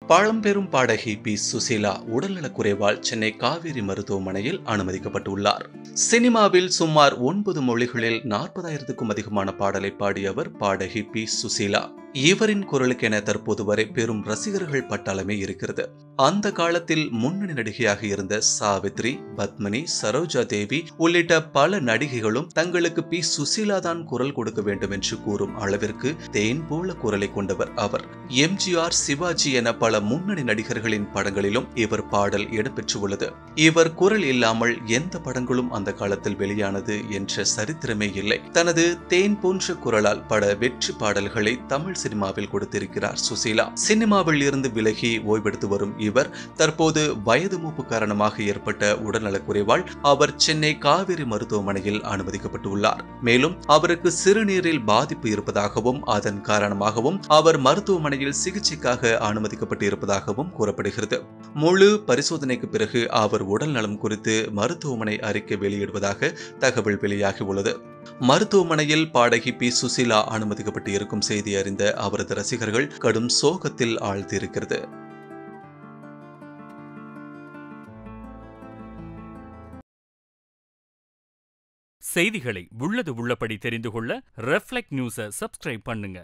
பழம்பெரும் பாடகி பி. சுசீலா உடல்நலக்குறைவால் சென்னை காவேரி மருத்துவமனையில் அனுமதிக்கப்பட்டுள்ளார். சினிமாவில் சுமார் 9 மொழிகளில் 40,000க்கும் அதிகமான பாடலை பாடியவர் பாடகி பி. சுசீலா. இவரின் குரலுக்கென தற்போது வரை பெரும் ரசிகர்கள் பட்டாளமே இருக்கிறது. அந்த காலத்தில் முன்னணி நடிகையாக இருந்த சாவித்ரி, பத்மினி, சரோஜா தேவி உள்ளிட்ட பல நடிகைகளும் தங்களுக்கு பி. சுசீலா தான் குரல் கொடுக்க வேண்டும் என்று கூறும் அளவிற்கு தேன் போல குரலை கொண்டவர் அவர். எம்ஜிஆர், சிவாஜி என பல முன்னணி நடிகர்களின் படங்களிலும் இவர் பாடல் இடம்பெற்றுள்ளது. இவர் குரல் இல்லாமல் எந்த படங்களும் அந்த காலத்தில் வெளியானது என்ற சரித்திரமே இல்லை. தனது தேன் போன்ற குரலால் பல வெற்றி பாடல்களை தமிழ் சினிமாவில் கொடுத்திருக்கிறார் சுசீலா. சினிமாவில் இருந்து விலகி ஓய்வெடுத்து வரும் இவர் தற்போது வயது மூப்பு காரணமாக ஏற்பட்ட உடல்நலக்குறைவால் அவர் சென்னை காவேரி மருத்துவமனையில் அனுமதிக்கப்பட்டுள்ளார். மேலும் அவருக்கு சிறுநீரில் பாதிப்பு இருப்பதாகவும் அதன் காரணமாகவும் அவர் மருத்துவமனையில் சிகிச்சைக்காக அனுமதிக்கப்பட்டு இருப்பதாகவும் கூறப்படுகிறது. முழு பரிசோதனைக்கு பிறகு அவர் உடல் நலம் குறித்து மருத்துவமனை அறிக்கை வெளியிடுவதாக தகவல் வெளியாகியுள்ளது. மருத்துவமனையில் பாடகி பி. சுசீலா அனுமதிக்கப்பட்டு இருக்கும் செய்தி அறிந்த அவரது ரசிகர்கள் கடும் சோகத்தில் ஆழ்த்தியிருக்கிறது. செய்திகளை உள்ளது உள்ளபடி தெரிந்து கொள்ள ரெஃப்ளெக்ட் நியூஸை சப்ஸ்கிரைப் பண்ணுங்க.